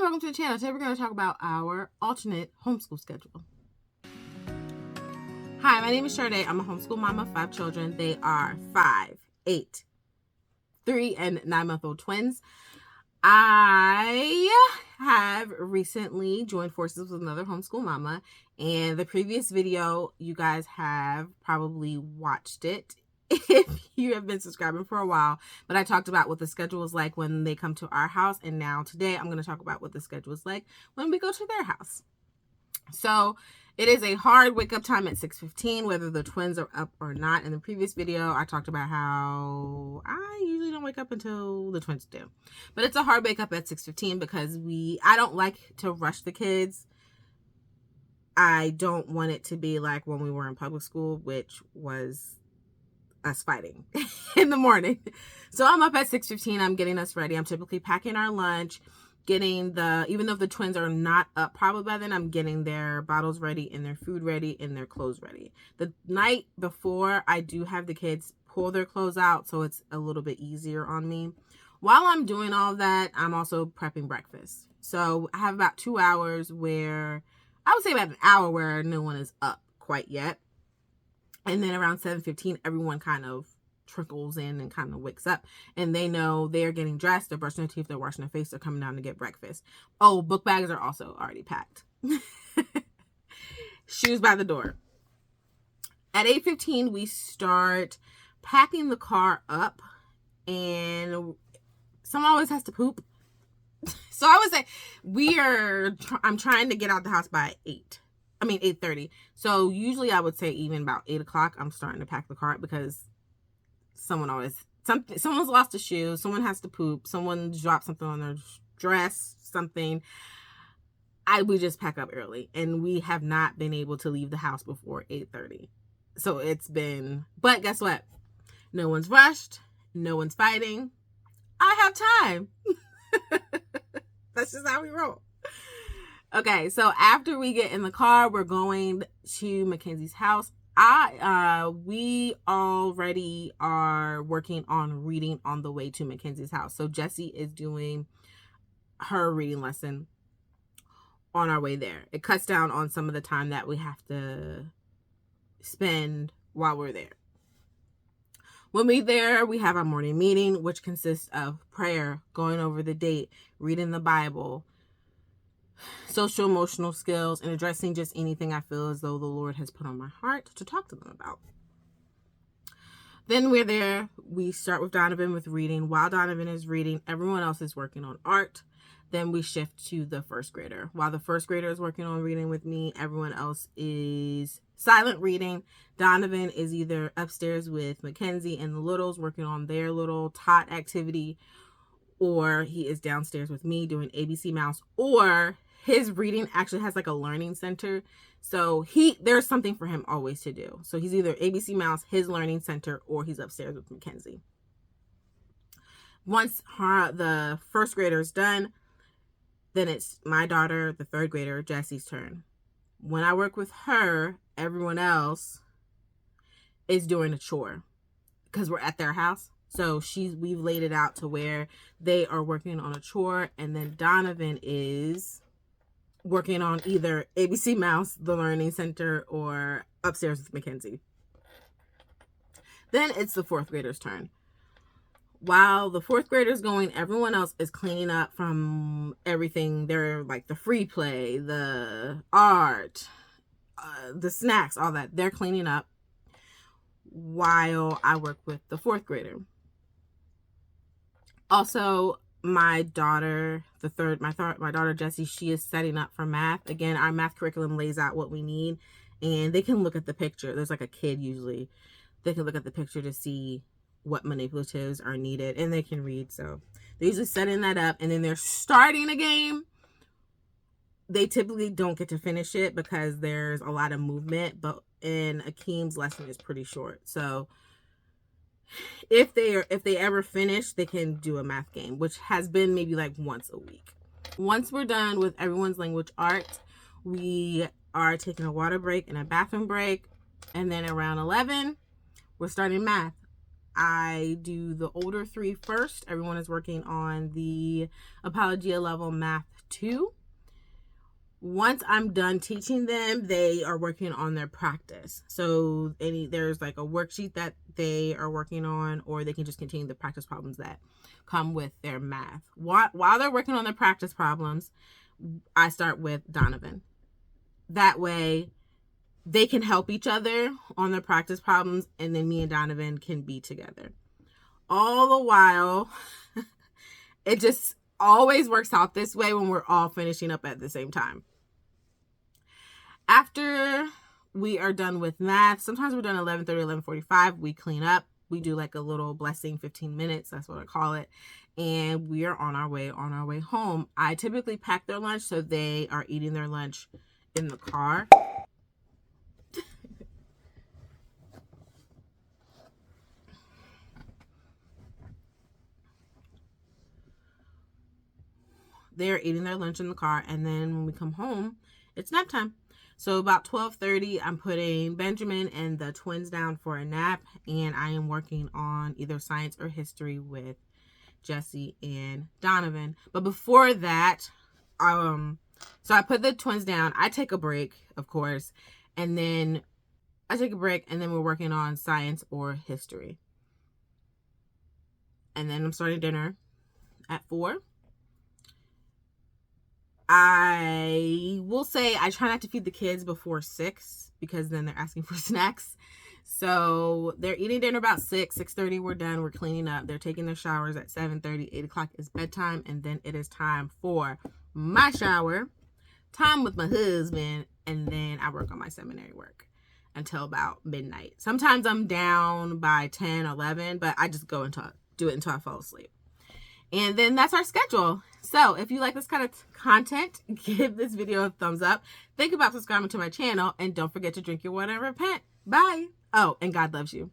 welcome to the channel. Today we're going to talk about our alternate homeschool schedule. Hi, my name is Shardae. I'm a homeschool mom of 5 children. They are 5, 8, 3, and 9-month-old twins. I have recently joined forces with another homeschool mama, and the previous video, you guys have probably watched it if you have been subscribing for a while, but I talked about what the schedule is like when they come to our house, and now today I'm going to talk about what the schedule is like when we go to their house. So it is a hard wake up time at 6:15, whether the twins are up or not. In the previous video, I talked about how I usually don't wake up until the twins do, but it's a hard wake up at 6:15 because I don't like to rush the kids. I don't want it to be like when we were in public school, which was us fighting in the morning. So I'm up at 6:15. I'm getting us ready. I'm typically packing our lunch, even though the twins are not up probably by then, I'm getting their bottles ready and their food ready and their clothes ready. The night before, I do have the kids pull their clothes out, so it's a little bit easier on me. While I'm doing all that, I'm also prepping breakfast. So I have about 2 hours where, I would say about an hour where no one is up quite yet. And then around 7:15, everyone kind of trickles in and kind of wakes up, and they know they're getting dressed, they're brushing their teeth, they're washing their face, they're coming down to get breakfast. Oh, book bags are also already packed. Shoes by the door. At 8:15, we start packing the car up, and someone always has to poop. So I would say I'm trying to get out the house by 8:30. So usually I would say even about 8 o'clock, I'm starting to pack the car up because someone's lost a shoe, someone has to poop, someone dropped something on their dress, something. We just pack up early, and we have not been able to leave the house before 8:30. So but guess what? No one's rushed, no one's fighting. I have time. That's just how we roll. Okay, so after we get in the car, we're going to Mackenzie's house. We already are working on reading on the way to Mackenzie's house. So Jessie is doing her reading lesson on our way there. It cuts down on some of the time that we have to spend while we're there. When we're there, we have our morning meeting, which consists of prayer, going over the date, reading the Bible, social emotional skills, and addressing just anything I feel as though the Lord has put on my heart to talk to them about. Then we're there. We start with Donovan with reading. While Donovan is reading, everyone else is working on art. Then we shift to the first grader. While the first grader is working on reading with me, everyone else is silent reading. Donovan is either upstairs with Mackenzie and the littles working on their little tot activity, or he is downstairs with me doing ABC Mouse, or his reading actually has like a learning center. So there's something for him always to do. So he's either ABC Mouse, his learning center, or he's upstairs with Mackenzie. Once the first grader is done, then it's my daughter, the third grader, Jessie's turn. When I work with her, everyone else is doing a chore because we're at their house. So we've laid it out to where they are working on a chore, and then Donovan is working on either ABC Mouse, the Learning Center, or upstairs with Mackenzie. Then it's the fourth grader's turn. While the fourth grader's going, everyone else is cleaning up from everything. They're like the free play, the art, the snacks, all that. They're cleaning up while I work with the fourth grader. Also, my daughter, my daughter Jessie, she is setting up for math. Again, our math curriculum lays out what we need, and they can look at the picture. There's like a kid usually. They can look at the picture to see what manipulatives are needed, and they can read. So they're usually setting that up, and then they're starting a game. They typically don't get to finish it because there's a lot of movement, and Akeem's lesson is pretty short. So if they ever finish, they can do a math game, which has been maybe like once a week. Once we're done with everyone's language art, we are taking a water break and a bathroom break, and then around 11 we're starting math. I do the older 3 first. Everyone is working on the Apologia level math 2. Once I'm done teaching them, they are working on their practice. So there's like a worksheet that they are working on, or they can just continue the practice problems that come with their math. While they're working on their practice problems, I start with Donovan. That way they can help each other on their practice problems, and then me and Donovan can be together. All the while, it just always works out this way when we're all finishing up at the same time. After we are done with math, sometimes we're done 11:30, 11:45, we clean up. We do like a little blessing, 15 minutes, that's what I call it. And we are on our way home. I typically pack their lunch, so they are eating their lunch in the car. They're eating their lunch in the car, and then when we come home, it's nap time. So about 12:30, I'm putting Benjamin and the twins down for a nap, and I am working on either science or history with Jesse and Donovan. But before that, so I put the twins down. I take a break, of course, and then we're working on science or history. And then I'm starting dinner at 4. I will say I try not to feed the kids before 6, because then they're asking for snacks. So they're eating dinner about 6, 6:30 we're done, we're cleaning up. They're taking their showers at 7:30, 8 o'clock is bedtime, and then it is time for my shower, time with my husband, and then I work on my seminary work until about midnight. Sometimes I'm down by 10, 11, but I just do it until I fall asleep. And then that's our schedule. So if you like this kind of content, give this video a thumbs up. Think about subscribing to my channel, and don't forget to drink your water and repent. Bye. Oh, and God loves you.